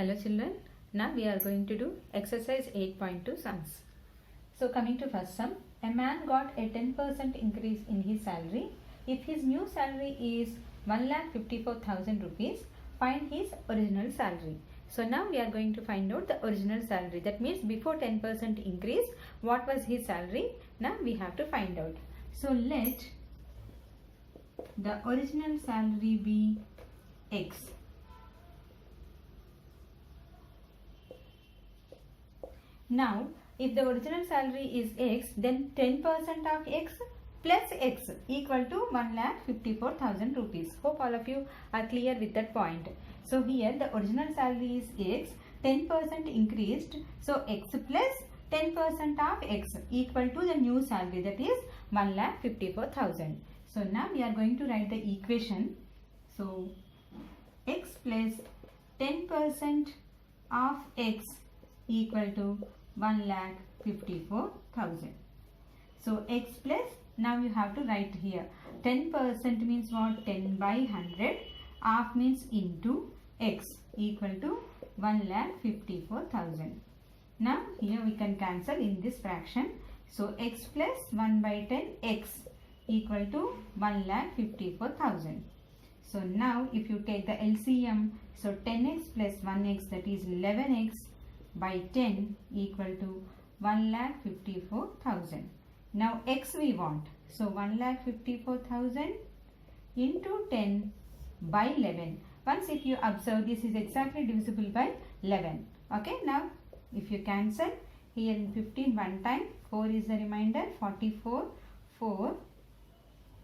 Hello children, now we are going to do exercise 8.2 sums. So coming to first sum, a man got a 10% increase in his salary. If his new salary is 1,54,000 rupees, find his original salary. So now we are going to find out the original salary. That means before 10% increase, what was his salary? Now we have to find out. So let the original salary be X. Now, if the original salary is X, then 10% of X plus X equal to 1,54,000 rupees. Hope all of you are clear with that point. So here the original salary is X, 10% increased. So X plus 10% of X equal to the new salary, that is 1,54,000. So now we are going to write the equation. So X plus 10% of X equal to 1,54,000. So X plus, now you have to write here 10% means what? 10 by 100, half means into X equal to 1,54,000. Now here we can cancel in this fraction. So X plus 1 by 10 X equal to 1,54,000. So now if you take the LCM, so 10x plus 1x, that is 11x by 10 equal to 1,54,000. Now X we want. So 1,54,000 into 10 by 11. Once if you observe, this is exactly divisible by 11. Okay, now if you cancel, here in 15 one time, 4 is the remainder, 44, 4.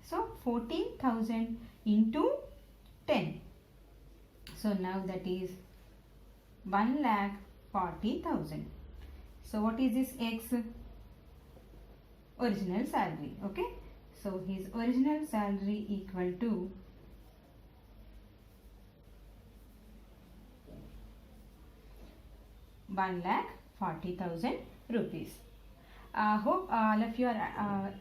So 14,000 into 10. So now that is 1,40,000. So what is this X? Original salary. Okay. So his original salary equal to 1,40,000 rupees. Hope all of you are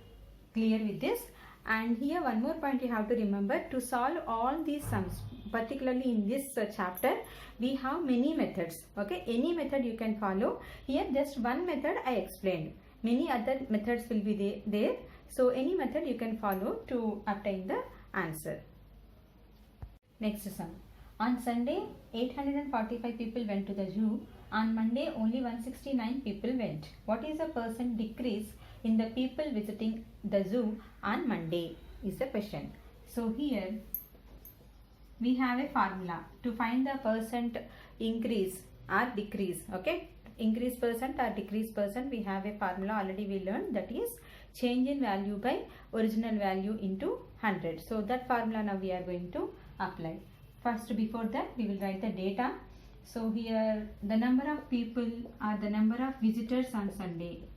clear with this. And here one more point you have to remember, to solve all these sums, particularly in this chapter, we have many methods. Okay, any method you can follow. Here just one method I explained. Many other methods will be there. So any method you can follow to obtain the answer. Next sum. On Sunday, 845 people went to the zoo. On Monday, only 169 people went. What is the percent decrease in the people visiting the zoo on Monday is the question. So here we have a formula to find the percent increase or decrease. Okay, increase percent or decrease percent, we have a formula already we learned, that is change in value by original value into 100. So that formula now we are going to apply. First, before that we will write the data. So here the number of people or the number of visitors on Sunday.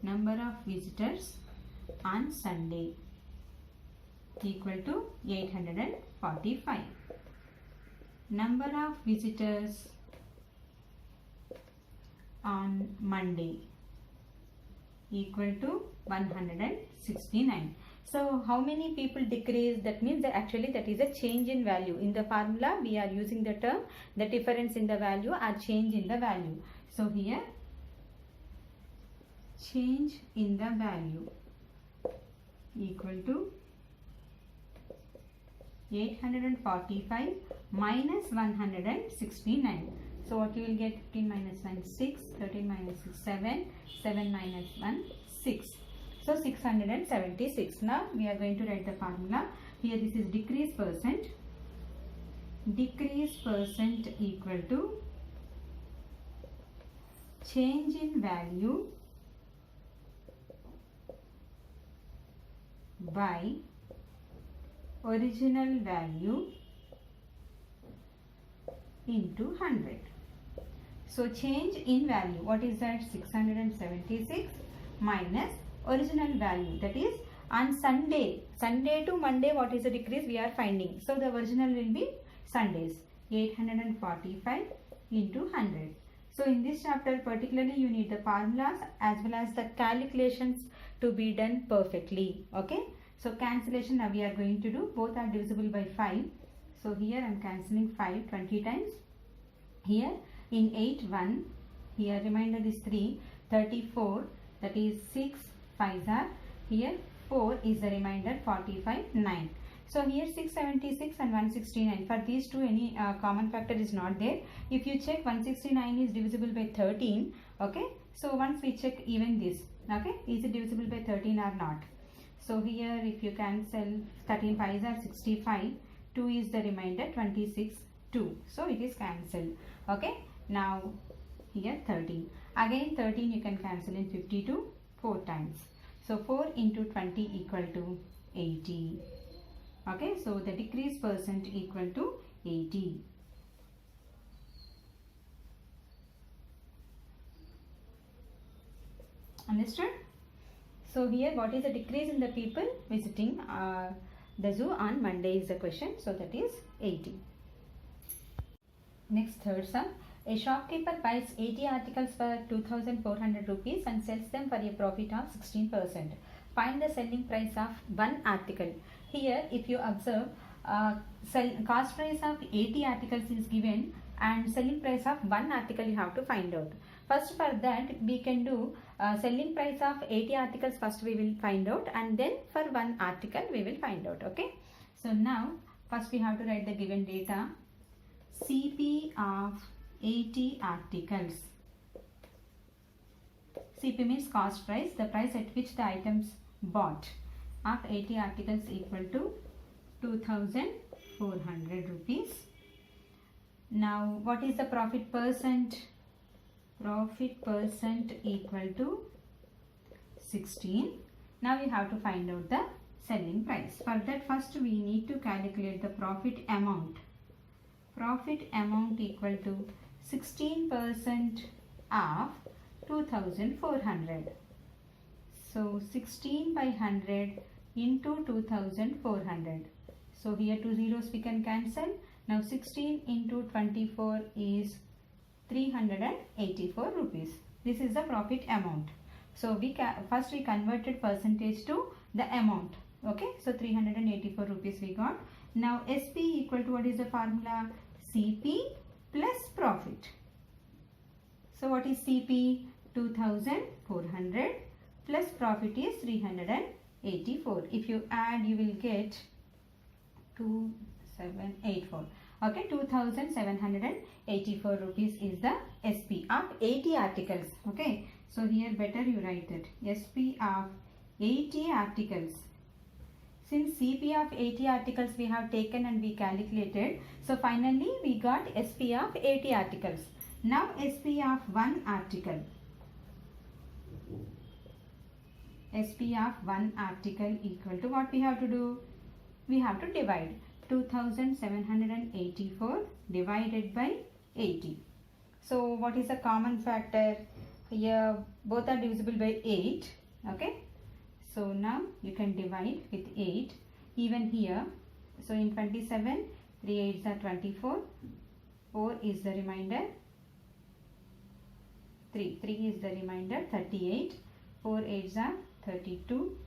Number of visitors on Sunday equal to 845. Number of visitors on Monday equal to 169. So how many people decrease? That means that actually that is a change in value. In the formula we are using the term the difference in the value or change in the value. So here change in the value equal to 845 minus 169. So what you will get? 15 minus 1 6, 13 minus 6 7, 7 minus 1 6. So 676. Now we are going to write the formula. Here this is decrease percent. Decrease percent equal to change in value by original value into 100. So change in value, what is that? 676 minus original value, that is on Sunday. Sunday to Monday, what is the decrease we are finding? So the original will be Sundays. 845 into 100. So in this chapter particularly you need the formulas as well as the calculations to be done perfectly. Okay. So cancellation now we are going to do. Both are divisible by 5. So here I am cancelling 5 20 times. Here In 8 1, here remainder is 3, 34, that is 6 5s are, here 4 is the remainder, 45 9. So here 676 and 169, for these two any common factor is not there. If you check 169 is divisible by 13, okay, so once we check even this, okay, is it divisible by 13 or not. So here if you cancel 13 5s are 65, 2 is the remainder, 26 2, so it is cancelled. Okay, now here 13, again 13 you can cancel in 52 4 times, so 4 into 20 equal to 80. Okay, so the decrease percent equal to 80. Understood? So here what is the decrease in the people visiting the zoo on Monday is the question, so that is 80. Next, third sum. A shopkeeper buys 80 articles for 2,400 rupees and sells them for a profit of 16%. Find the selling price of one article. Here if you observe, cost price of 80 articles is given and selling price of one article you have to find out. First, for that we can do selling price of 80 articles first we will find out, and then for one article we will find out. Okay, so now first we have to write the given data. CP of 80 articles. CP means cost price, the price at which the items bought of 80 articles equal to 2,400 rupees. Now what is the profit percent? Profit percent equal to 16. Now we have to find out the selling price. For that first we need to calculate the profit amount. Profit amount equal to 16% of 2,400. So 16 by 100 into 2,400. So here two zeros we can cancel. Now 16 into 24 is 384 rupees. This is the profit amount. So first we converted percentage to the amount. Okay, so 384 rupees we got. Now SP equal to, what is the formula? CP plus profit. So what is CP? 2,400 plus profit is 384. If you add you will get 2784. Okay, 2,784 rupees is the SP of 80 articles. Okay, so here better you write it. SP of 80 articles. Since CP of 80 articles we have taken and we calculated, so finally we got SP of 80 articles. Now SP of one article. SP of one article equal to, what we have to do? We have to divide 2,784 divided by 80. So what is the common factor? Here both are divisible by 8. Okay, so now you can divide with 8. Even here, so in 27, 3 8s are 24, 4 is the remainder, 3 is the remainder, 38, 4 8s are 32,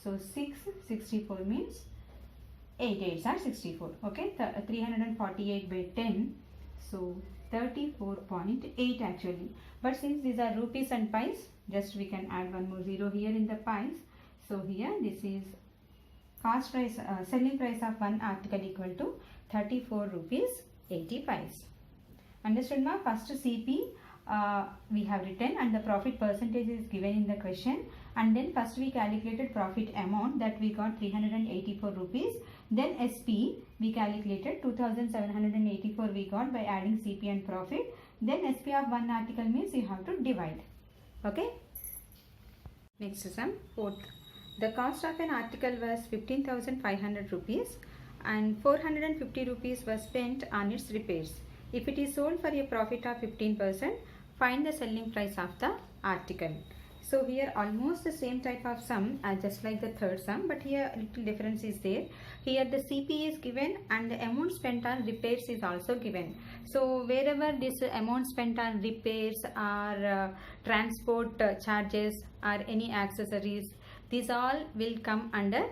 so 6, 64 means 8 8s are 64. Okay, 348 by 10, so 34.8 actually. But since these are rupees and pies, just we can add one more zero here in the pies. So here this is cost price, selling price of one article equal to 34 rupees 80 pies. Understood ma? First CP we have written and the profit percentage is given in the question, and then first we calculated profit amount, that we got 384 rupees. Then SP we calculated 2,784 we got by adding CP and profit. Then SP of one article means you have to divide. Okay. Next sum, fourth. The cost of an article was 15,500 rupees and 450 rupees was spent on its repairs. If it is sold for a profit of 15%, find the selling price of the article. So here almost the same type of sum just like the third sum, but here a little difference is there. Here the CP is given and the amount spent on repairs is also given. So wherever this amount spent on repairs or transport charges or any accessories, these all will come under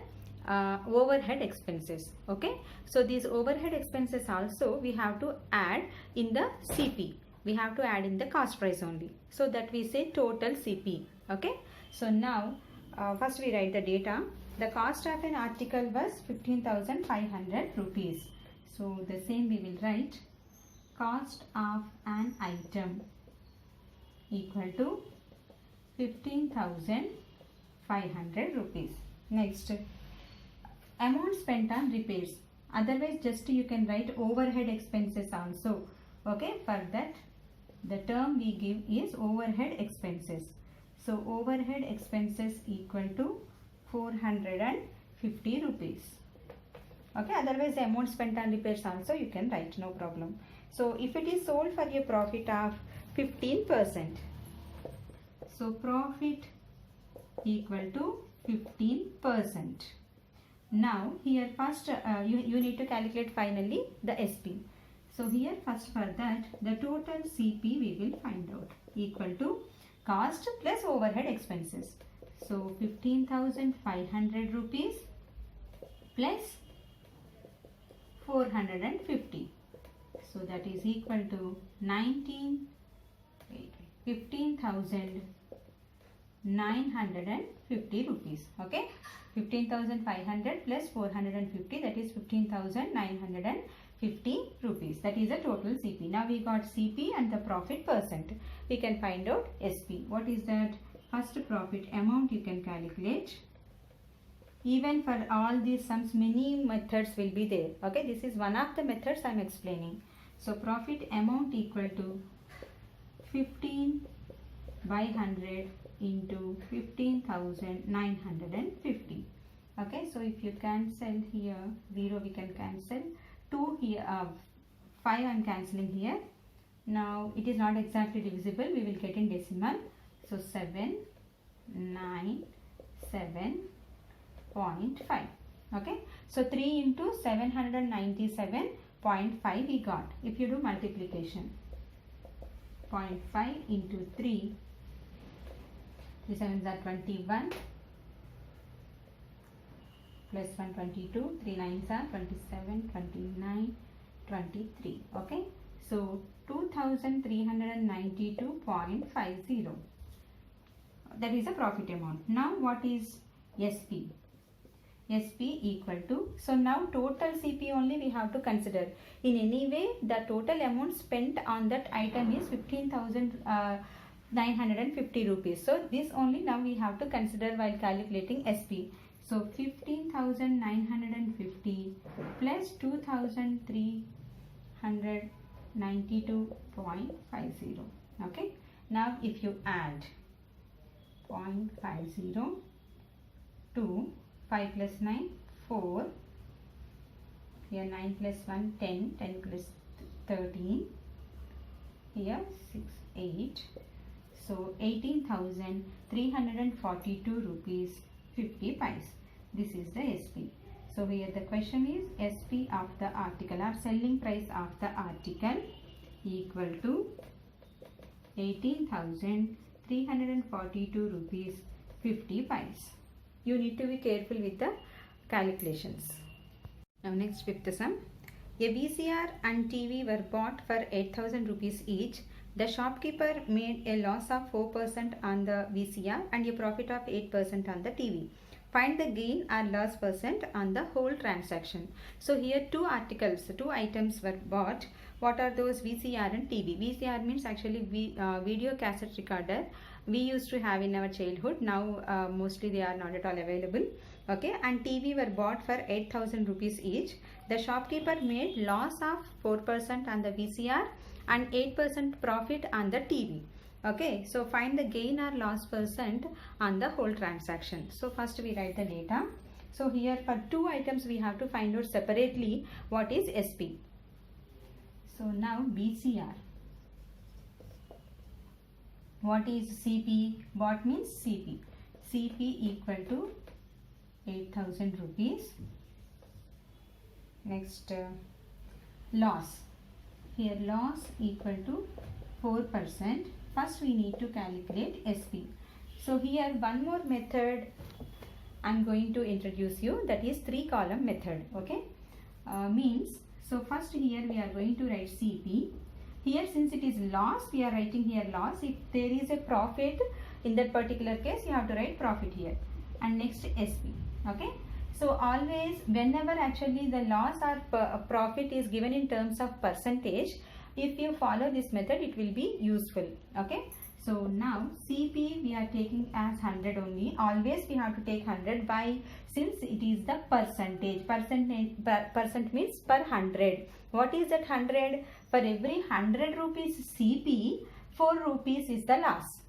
overhead expenses. Okay, so these overhead expenses also we have to add in the CP. we have to add in the cost price only. So that we say total CP. Okay. So now first we write the data. The cost of an article was 15,500 rupees. So the same we will write cost of an item equal to 15,500 rupees. Next, amount spent on repairs. Otherwise just you can write overhead expenses also. Okay, for that the term we give is overhead expenses. So overhead expenses equal to 450 rupees. Okay, otherwise the amount spent on repairs also you can write, no problem. So if it is sold for a profit of 15%, so profit equal to 15%. Now here first you need to calculate finally the SP. So here first for that the total CP we will find out equal to cost plus overhead expenses. So 15,500 rupees plus 450. So that is equal to 15,950 rupees. Okay, 15,500 plus 450, that is 15,950 rupees. That is the total CP. Now we got CP and the profit percent. We can find out SP. What is that? First profit amount you can calculate. Even for all these sums, many methods will be there. Okay, this is one of the methods I am explaining. So profit amount equal to 15 by 100 into 15,950. Okay, so if you cancel here 0, we can cancel 2 here, 5 I am cancelling here. Now it is not exactly divisible, we will get in decimal. So 797.5. Okay, so 3 into 797.5 we got. If you do multiplication, 0.5 into 3, 3 sevens are 21, plus 1 22, 3 nines are 27, 29, 23. Okay, so 2392.50. That is the profit amount. Now what is SP? SP equal to, so now total CP only we have to consider. In any way the total amount spent on that item is 15,950 rupees. So this only now we have to consider while calculating SP. So 15,950 plus 2,392.50. Okay, now if you add 0.50 to 5 plus 9, 4, here 9 plus 1, 10, 10 plus 13, here 6, 8, so 18,342 rupees 50 pice. This is the SP. So here the question is SP of the article or selling price of the article equal to 18,342 rupees 50 pice. You need to be careful with the calculations. Now next, fifth sum. A VCR and TV were bought for 8,000 rupees each. The shopkeeper made a loss of 4% on the VCR and a profit of 8% on the TV. Find the gain or loss percent on the whole transaction. So here two items were bought. What are those? VCR and TV. VCR means actually video cassette recorder we used to have in our childhood. Now mostly they are not at all available. Okay, and TV were bought for 8,000 rupees each. The shopkeeper made loss of 4% on the VCR and 8% profit on the TV. Okay, so find the gain or loss percent on the whole transaction. So first we write the data. So here for two items we have to find out separately what is SP. So now VCR. What is CP? Bought means CP. CP equal to 8,000 rupees. Next loss. Here loss equal to 4%. First we need to calculate SP. So here one more method I am going to introduce you, that is 3-column method. Okay, means so first here we are going to write CP Here since it is loss, we are writing here loss. If there is a profit, in that particular case you have to write profit here. And next SP. Okay. So always whenever actually the loss or profit is given in terms of percentage, if you follow this method it will be useful. Okay. So now CP we are taking as 100 only. Always we have to take 100 by, since it is the percentage. Percent means per 100. What is that 100? For every 100 rupees CP, 4 rupees is the loss.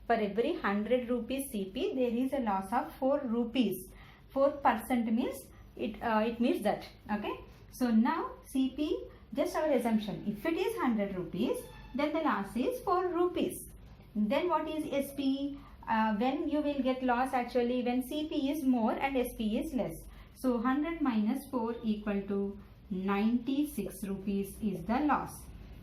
For every 100 rupees CP, there is a loss of 4 rupees. 4% means it means that. Okay. So now CP, just our assumption, if it is 100 rupees, then the loss is 4 rupees. Then what is SP? When you will get loss actually when CP is more and SP is less. So 100 minus 4 equal to 96 rupees is the loss.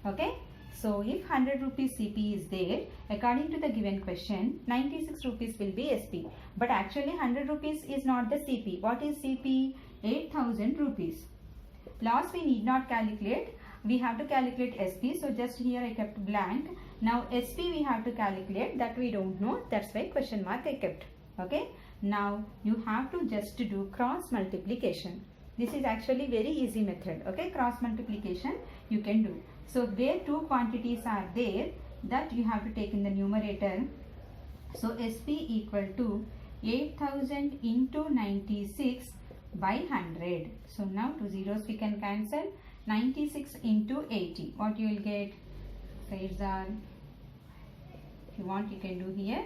Okay. So if 100 rupees CP is there, according to the given question, 96 rupees will be SP. But actually 100 rupees is not the CP. What is CP? 8000 rupees. Loss we need not calculate. We have to calculate SP. So just here I kept blank. Now SP we have to calculate, that we don't know. That's why question mark I kept. Okay. Now you have to just do cross multiplication. This is actually very easy method. Okay. Cross multiplication you can do. So where two quantities are there, that you have to take in the numerator. So SP equal to 8000 into 96 by 100. So now two zeros we can cancel. 96 into 80. What you will get? Sides are, if you want you can do here.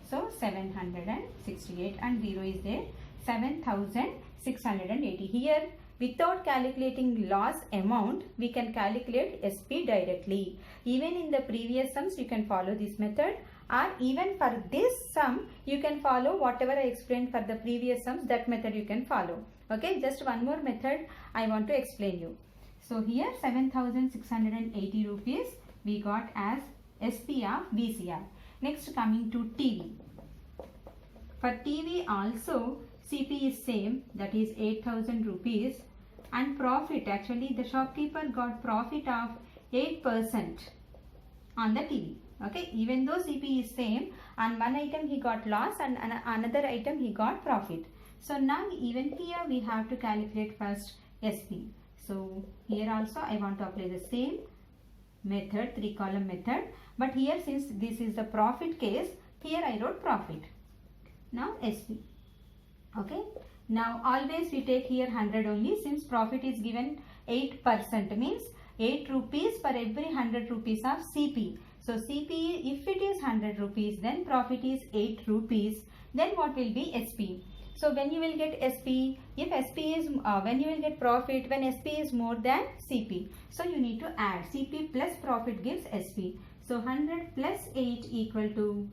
So 768 and 0 is there. 7680. Here without calculating loss amount, we can calculate SP directly. Even in the previous sums you can follow this method, or even for this sum you can follow whatever I explained for the previous sums, that method you can follow. Okay, just one more method I want to explain you. So here 7680 rupees we got as SP of VCR. Next coming to TV. For TV also CP is same, that is 8000 rupees, and profit, actually the shopkeeper got profit of 8% on the TV. Okay, even though CP is same, on one item he got loss and another item he got profit. So now even here we have to calculate first SP. So here also I want to apply the same method, 3-column method, but here since this is the profit case, here I wrote profit. Now SP. Okay. Now always we take here 100 only, since profit is given 8%, means 8 rupees for every 100 rupees of CP. So CP, if it is 100 rupees, then profit is 8 rupees. Then what will be SP? So when you will get SP, if SP is, when you will get profit when SP is more than CP. So you need to add CP plus profit gives SP. So 100 plus 8 equal to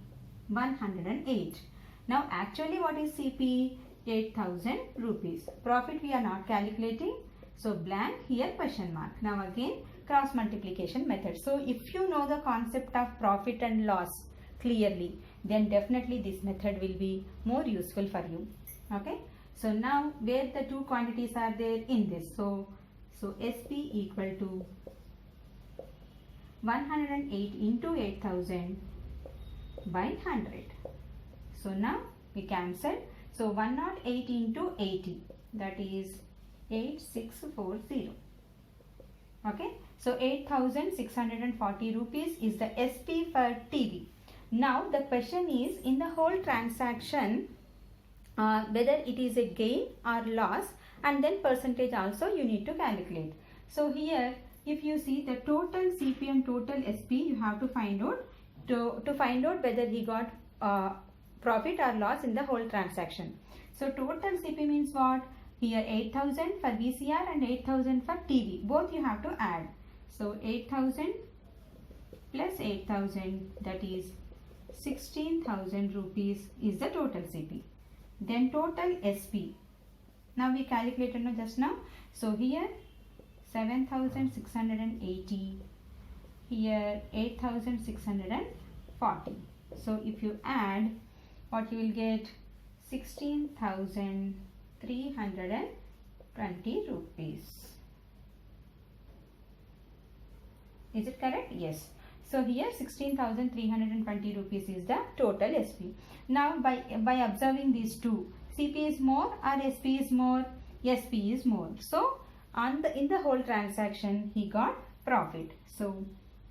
108. Now actually what is CP? 8000 rupees. Profit we are not calculating. So blank, here question mark. Now again cross multiplication method. So if you know the concept of profit and loss clearly, then definitely this method will be more useful for you. Okay. So now where the two quantities are there in this. So SP equal to 108 into 8000 by 100. So now we cancel. So 108 into 80, that is 8640. Okay. So 8640 rupees is the SP for TV. Now the question is, in the whole transaction, whether it is a gain or loss, and then percentage also you need to calculate. So here if you see the total CP and total SP, you have to find out to find out whether he got profit or loss in the whole transaction. So total CP means what? Here 8000 for VCR and 8000 for TV. Both you have to add. So 8000 plus 8000, that is 16,000 rupees is the total CP. Then total SP. Now we calculated just now. So here 7,680. Here 8,640. So if you add, what you will get? 16,320 rupees. Is it correct? Yes. So here 16,320 rupees is the total SP. Now by observing these two, CP is more or SP is more? SP is more. So in the whole transaction he got profit. So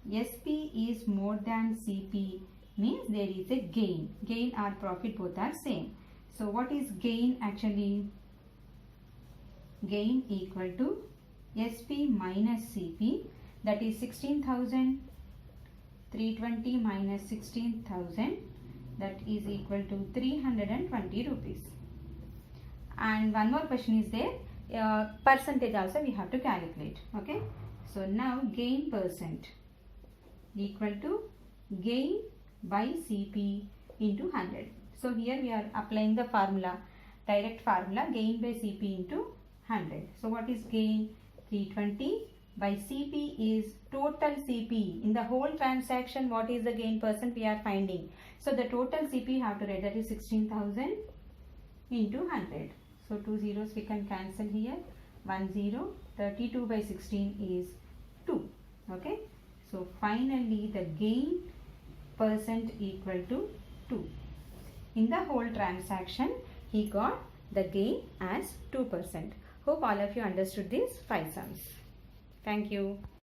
SP is more than CP means there is a gain. Gain or profit both are same. So what is gain actually? Gain equal to SP minus CP, that is 16,320 minus 16,000, that is equal to 320 rupees. And one more question is there, percentage also we have to calculate. Okay, so now gain percent equal to gain by CP into 100. So here we are applying the formula, direct formula, gain by CP into 100. So what is gain? 320 by CP is total CP. In the whole transaction, what is the gain percent we are finding? So the total CP have to write, that is 16,000 into 100. So 2 zeros we can cancel here. 1 0. 32 by 16 is 2. Okay. So finally the gain percent equal to 2. In the whole transaction, he got the gain as 2%. Hope all of you understood these 5 sums. Thank you.